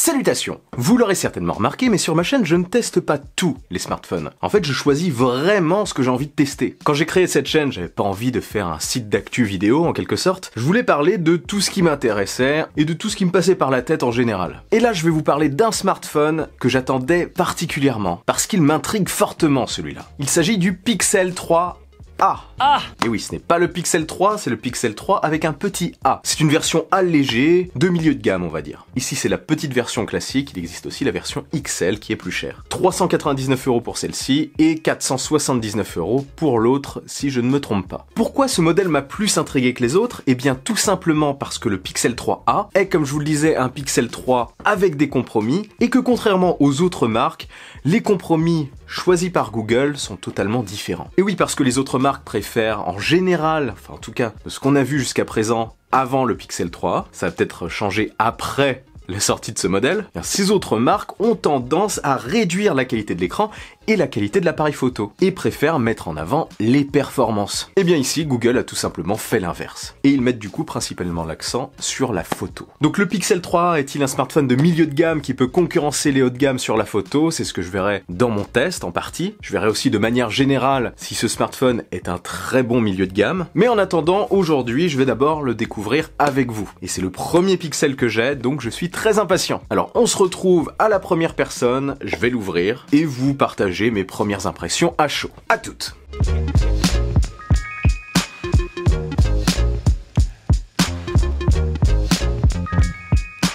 Salutations! Vous l'aurez certainement remarqué, mais sur ma chaîne, je ne teste pas tous les smartphones. En fait, je choisis vraiment ce que j'ai envie de tester. Quand j'ai créé cette chaîne, j'avais pas envie de faire un site d'actu vidéo, en quelque sorte. Je voulais parler de tout ce qui m'intéressait et de tout ce qui me passait par la tête en général. Et là, je vais vous parler d'un smartphone que j'attendais particulièrement, parce qu'il m'intrigue fortement, celui-là. Il s'agit du Pixel 3A. Et oui, ce n'est pas le Pixel 3, c'est le Pixel 3 avec un petit A. C'est une version allégée, de milieu de gamme on va dire. Ici c'est la petite version classique, il existe aussi la version XL qui est plus chère. 399 € pour celle-ci et 479 € pour l'autre si je ne me trompe pas. Pourquoi ce modèle m'a plus intrigué que les autres? Eh bien tout simplement parce que le Pixel 3A est, comme je vous le disais, un Pixel 3 avec des compromis et que contrairement aux autres marques, les compromis choisis par Google sont totalement différents. Et oui, parce que les autres marques préfèrent en général, enfin en tout cas de ce qu'on a vu jusqu'à présent avant le Pixel 3, ça va peut-être changer après la sortie de ce modèle, ces autres marques ont tendance à réduire la qualité de l'écran et la qualité de l'appareil photo, et préfèrent mettre en avant les performances. Et bien ici, Google a tout simplement fait l'inverse. Et ils mettent du coup principalement l'accent sur la photo. Donc le Pixel 3 est-il un smartphone de milieu de gamme qui peut concurrencer les hauts de gamme sur la photo? C'est ce que je verrai dans mon test en partie. Je verrai aussi de manière générale si ce smartphone est un très bon milieu de gamme. Mais en attendant, aujourd'hui, je vais d'abord le découvrir avec vous. Et c'est le premier Pixel que j'ai, donc je suis très impatient. Alors on se retrouve à la première personne, je vais l'ouvrir et vous partager mes premières impressions à chaud. À toutes!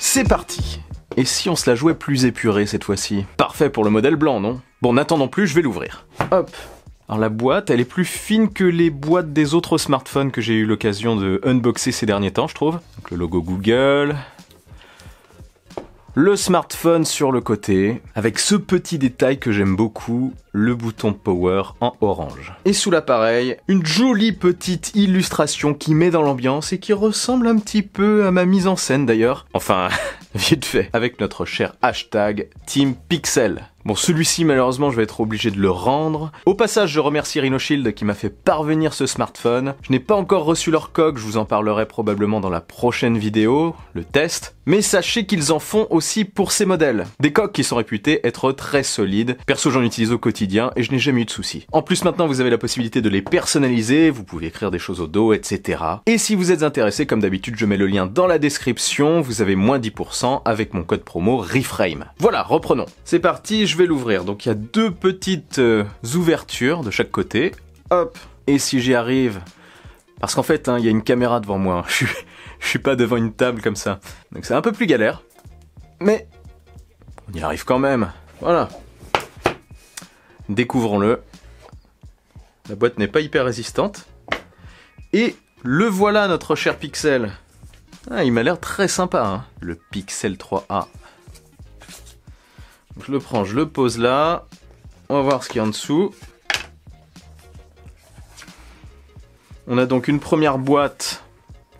C'est parti! Et si on se la jouait plus épurée cette fois-ci? Parfait pour le modèle blanc, non? Bon, n'attendons plus, je vais l'ouvrir. Hop! Alors la boîte, elle est plus fine que les boîtes des autres smartphones que j'ai eu l'occasion de unboxer ces derniers temps, je trouve. Donc le logo Google... Le smartphone sur le côté, avec ce petit détail que j'aime beaucoup, le bouton Power en orange. Et sous l'appareil, une jolie petite illustration qui met dans l'ambiance et qui ressemble un petit peu à ma mise en scène d'ailleurs. Enfin, vite fait, avec notre cher hashtag Team Pixel. Bon, celui-ci, malheureusement, je vais être obligé de le rendre. Au passage, je remercie Rhinoshield qui m'a fait parvenir ce smartphone. Je n'ai pas encore reçu leur coque, je vous en parlerai probablement dans la prochaine vidéo, le test. Mais sachez qu'ils en font aussi pour ces modèles. Des coques qui sont réputées être très solides. Perso, j'en utilise au quotidien et je n'ai jamais eu de soucis. En plus, maintenant, vous avez la possibilité de les personnaliser, vous pouvez écrire des choses au dos, etc. Et si vous êtes intéressé, comme d'habitude, je mets le lien dans la description. Vous avez moins 10% avec mon code promo REFRAME. Voilà, reprenons. C'est parti, je vais l'ouvrir. Donc il y a deux petites ouvertures de chaque côté. Hop. Et si j'y arrive... Parce qu'en fait, il y a une caméra devant moi. Je suis pas devant une table comme ça. Donc c'est un peu plus galère. Mais on y arrive quand même. Voilà. Découvrons-le. La boîte n'est pas hyper résistante. Et le voilà, notre cher Pixel. Ah, il m'a l'air très sympa, hein. Le Pixel 3A. Je le prends, je le pose là. On va voir ce qu'il y a en dessous. On a donc une première boîte.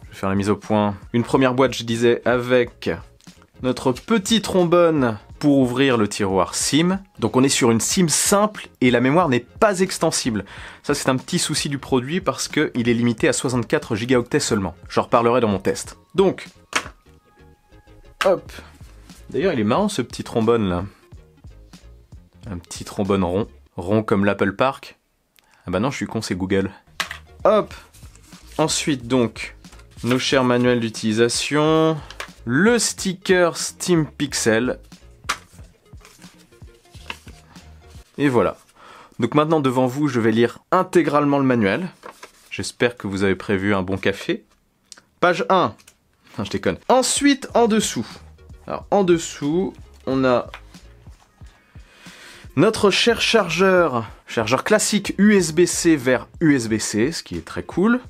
Je vais faire la mise au point. Une première boîte, je disais, avec notre petit trombone pour ouvrir le tiroir SIM. Donc on est sur une SIM simple et la mémoire n'est pas extensible. Ça, c'est un petit souci du produit parce qu'il est limité à 64 Go seulement. J'en reparlerai dans mon test. Donc, hop. D'ailleurs, il est marrant ce petit trombone là. Un petit trombone rond. Rond comme l'Apple Park. Ah bah non, je suis con, c'est Google. Hop. Ensuite donc, nos chers manuels d'utilisation. Le sticker Steam Pixel. Et voilà. Donc maintenant devant vous, je vais lire intégralement le manuel. J'espère que vous avez prévu un bon café. Page 1. Non, je déconne. Ensuite, en dessous. Alors, en dessous, on a notre cher chargeur classique USB-C vers USB-C, ce qui est très cool.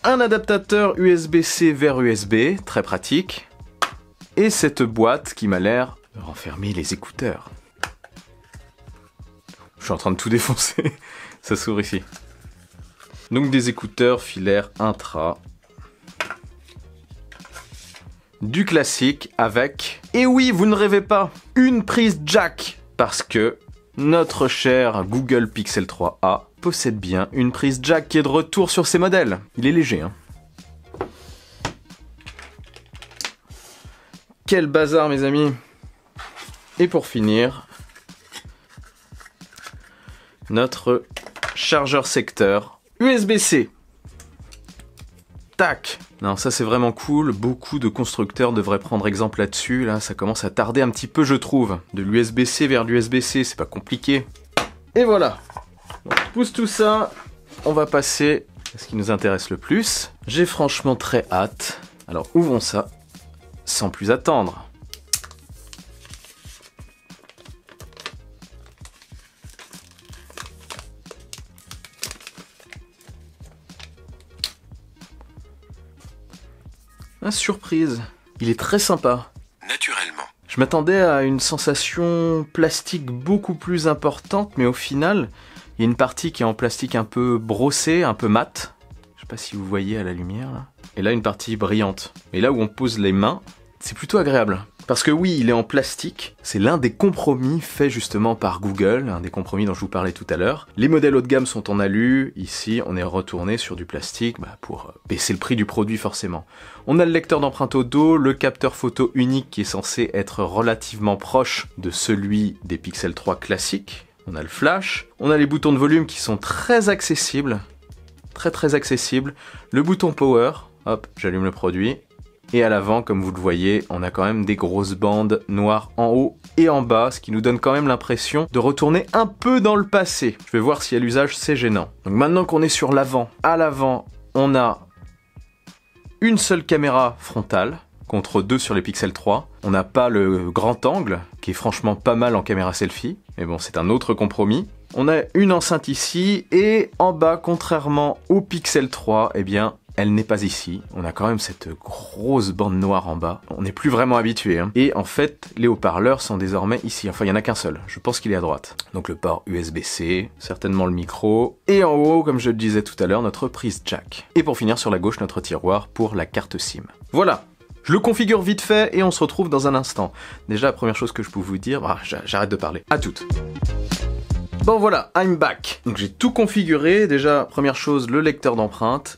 Un adaptateur USB-C vers USB, très pratique. Et cette boîte qui m'a l'air de renfermer les écouteurs. Je suis en train de tout défoncer. Ça s'ouvre ici. Donc des écouteurs filaires intra. Du classique avec... Et oui, vous ne rêvez pas, une prise jack. Parce que notre cher Google Pixel 3A possède bien une prise jack qui est de retour sur ses modèles. Il est léger, hein. Quel bazar mes amis. Et pour finir, notre chargeur secteur USB-C. Tac. Non, ça c'est vraiment cool, beaucoup de constructeurs devraient prendre exemple là-dessus, là ça commence à tarder un petit peu je trouve. De l'USB-C vers l'USB-C, c'est pas compliqué. Et voilà. Donc, je pousse tout ça, on va passer à ce qui nous intéresse le plus. J'ai franchement très hâte. Alors ouvrons ça, sans plus attendre. Surprise, il est très sympa. Naturellement. Je m'attendais à une sensation plastique beaucoup plus importante, mais au final, il y a une partie qui est en plastique un peu brossé, un peu mat. Je sais pas si vous voyez à la lumière là. Et là, une partie brillante. Et là où on pose les mains, c'est plutôt agréable. Parce que oui, il est en plastique, c'est l'un des compromis faits justement par Google, un des compromis dont je vous parlais tout à l'heure. Les modèles haut de gamme sont en alu, ici on est retourné sur du plastique pour baisser le prix du produit forcément. On a le lecteur d'empreinte au dos, le capteur photo unique qui est censé être relativement proche de celui des Pixel 3 classiques. On a le flash, on a les boutons de volume qui sont très accessibles, très accessibles. Le bouton power, hop, j'allume le produit. Et à l'avant, comme vous le voyez, on a quand même des grosses bandes noires en haut et en bas, ce qui nous donne quand même l'impression de retourner un peu dans le passé. Je vais voir si à l'usage c'est gênant. Donc maintenant qu'on est sur l'avant, à l'avant, on a une seule caméra frontale, contre deux sur les Pixel 3. On n'a pas le grand angle, qui est franchement pas mal en caméra selfie, mais bon, c'est un autre compromis. On a une enceinte ici, et en bas, contrairement au Pixel 3, eh bien, elle n'est pas ici. On a quand même cette grosse bande noire en bas. On n'est plus vraiment habitué. Hein. Et en fait, les haut-parleurs sont désormais ici. Enfin, il n'y en a qu'un seul. Je pense qu'il est à droite. Donc le port USB-C, certainement le micro. Et en haut, comme je le disais tout à l'heure, notre prise jack. Et pour finir, sur la gauche, notre tiroir pour la carte SIM. Voilà. Je le configure vite fait et on se retrouve dans un instant. Déjà, la première chose que je peux vous dire... j'arrête de parler. À toutes. Bon voilà, I'm back. Donc j'ai tout configuré. Déjà, première chose, le lecteur d'empreintes.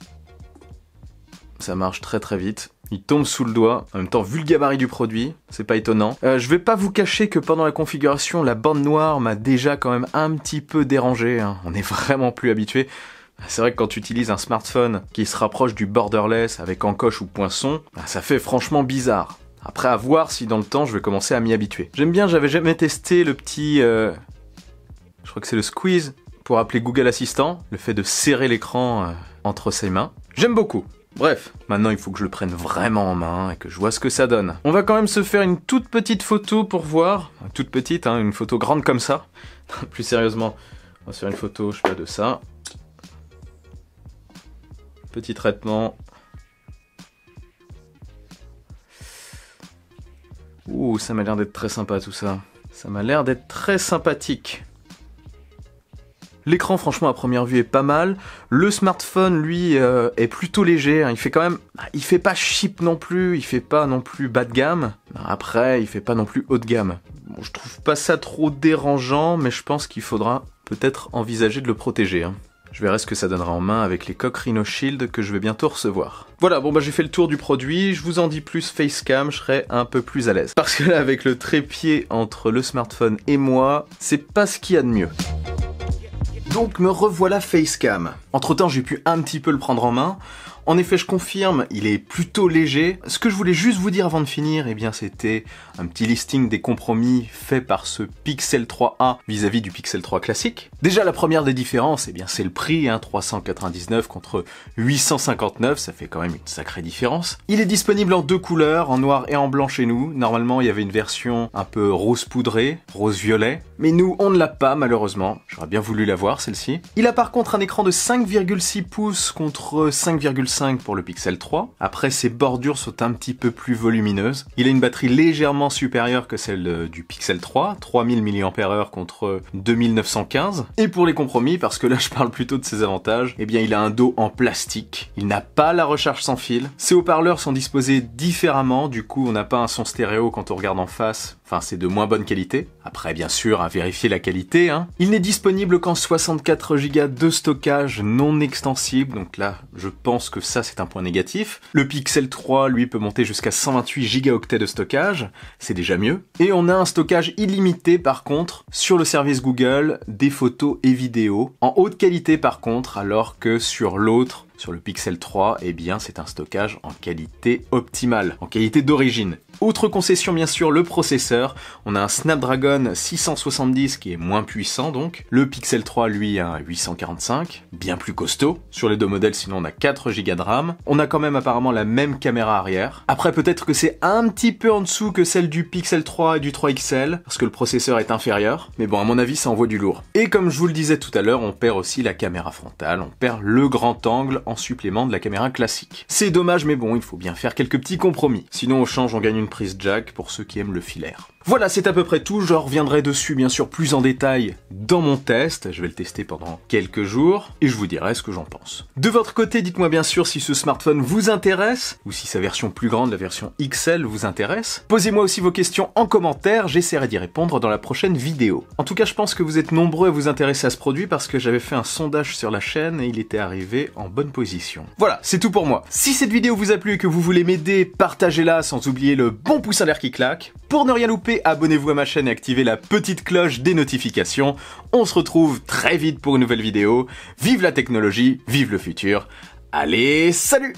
Ça marche très vite. Il tombe sous le doigt. En même temps, vu le gabarit du produit, c'est pas étonnant. Je vais pas vous cacher que pendant la configuration, la bande noire m'a déjà quand même un petit peu dérangé. Hein. On est vraiment plus habitué. C'est vrai que quand tu utilises un smartphone qui se rapproche du borderless avec encoche ou poinçon, ça fait franchement bizarre. Après, à voir si dans le temps, je vais commencer à m'y habituer. J'aime bien, j'avais jamais testé le petit... je crois que c'est le squeeze pour appeler Google Assistant. Le fait de serrer l'écran entre ses mains. J'aime beaucoup. Bref, maintenant il faut que je le prenne vraiment en main et que je vois ce que ça donne. On va quand même se faire une toute petite photo pour voir. Toute petite, hein, une photo grande comme ça. Plus sérieusement, on va se faire une photo, je sais pas, de ça. Petit traitement. Ouh, ça m'a l'air d'être très sympa tout ça. Ça m'a l'air d'être très sympathique. L'écran, franchement, à première vue, est pas mal. Le smartphone, lui, est plutôt léger. Hein. Il fait quand même... Il fait pas cheap non plus. Il fait pas non plus bas de gamme. Après, il fait pas non plus haut de gamme. Bon, je trouve pas ça trop dérangeant, mais je pense qu'il faudra peut-être envisager de le protéger. Hein. Je verrai ce que ça donnera en main avec les coques Rhino Shield que je vais bientôt recevoir. Voilà, bon bah j'ai fait le tour du produit. Je vous en dis plus Facecam, je serai un peu plus à l'aise. Parce que là, avec le trépied entre le smartphone et moi, c'est pas ce qu'il y a de mieux. Donc me revoilà Facecam. Entre temps j'ai pu un petit peu le prendre en main. En effet je confirme, il est plutôt léger. Ce que je voulais juste vous dire avant de finir, eh bien c'était un petit listing des compromis faits par ce Pixel 3a vis-à-vis du Pixel 3 classique. Déjà la première des différences, eh bien c'est le prix, hein, 399 contre 859, ça fait quand même une sacrée différence. Il est disponible en deux couleurs, en noir et en blanc chez nous. Normalement il y avait une version un peu rose poudré, rose-violet, mais nous on ne l'a pas malheureusement. J'aurais bien voulu l'avoir celle-ci. Il a par contre un écran de 5,6 pouces contre 5,5 pour le Pixel 3. Après, ses bordures sont un petit peu plus volumineuses. Il a une batterie légèrement supérieure que celle du Pixel 3, 3000 mAh contre 2915. Et pour les compromis, parce que là je parle plutôt de ses avantages, eh bien il a un dos en plastique. Il n'a pas la recharge sans fil. Ses haut-parleurs sont disposés différemment, du coup on n'a pas un son stéréo quand on regarde en face. Enfin, c'est de moins bonne qualité. Après bien sûr à vérifier la qualité, hein. Il n'est disponible qu'en 64 Go de stockage non extensible, donc là je pense que ça c'est un point négatif. Le Pixel 3 lui peut monter jusqu'à 128 Go de stockage, c'est déjà mieux. Et on a un stockage illimité par contre sur le service Google des photos et vidéos, en haute qualité par contre, alors que sur l'autre, sur le Pixel 3, eh bien c'est un stockage en qualité optimale, en qualité d'origine. Autre concession bien sûr, le processeur. On a un Snapdragon 670 qui est moins puissant donc. Le Pixel 3 lui a un 845, bien plus costaud. Sur les deux modèles sinon on a 4 Go de RAM. On a quand même apparemment la même caméra arrière. Après peut-être que c'est un petit peu en dessous que celle du Pixel 3 et du 3 XL, parce que le processeur est inférieur. Mais bon à mon avis ça envoie du lourd. Et comme je vous le disais tout à l'heure, on perd aussi la caméra frontale, on perd le grand angle en supplément de la caméra classique. C'est dommage mais bon, il faut bien faire quelques petits compromis. Sinon au change on gagne une prise jack pour ceux qui aiment le filaire. Voilà, c'est à peu près tout, je reviendrai dessus bien sûr plus en détail dans mon test, je vais le tester pendant quelques jours, et je vous dirai ce que j'en pense. De votre côté, dites-moi bien sûr si ce smartphone vous intéresse, ou si sa version plus grande, la version XL, vous intéresse. Posez-moi aussi vos questions en commentaire, j'essaierai d'y répondre dans la prochaine vidéo. En tout cas, je pense que vous êtes nombreux à vous intéresser à ce produit parce que j'avais fait un sondage sur la chaîne et il était arrivé en bonne position. Voilà, c'est tout pour moi. Si cette vidéo vous a plu et que vous voulez m'aider, partagez-la sans oublier le bon pouce en l'air qui claque. Pour ne rien louper, abonnez-vous à ma chaîne et activez la petite cloche des notifications. On se retrouve très vite pour une nouvelle vidéo. Vive la technologie, vive le futur. Allez, salut!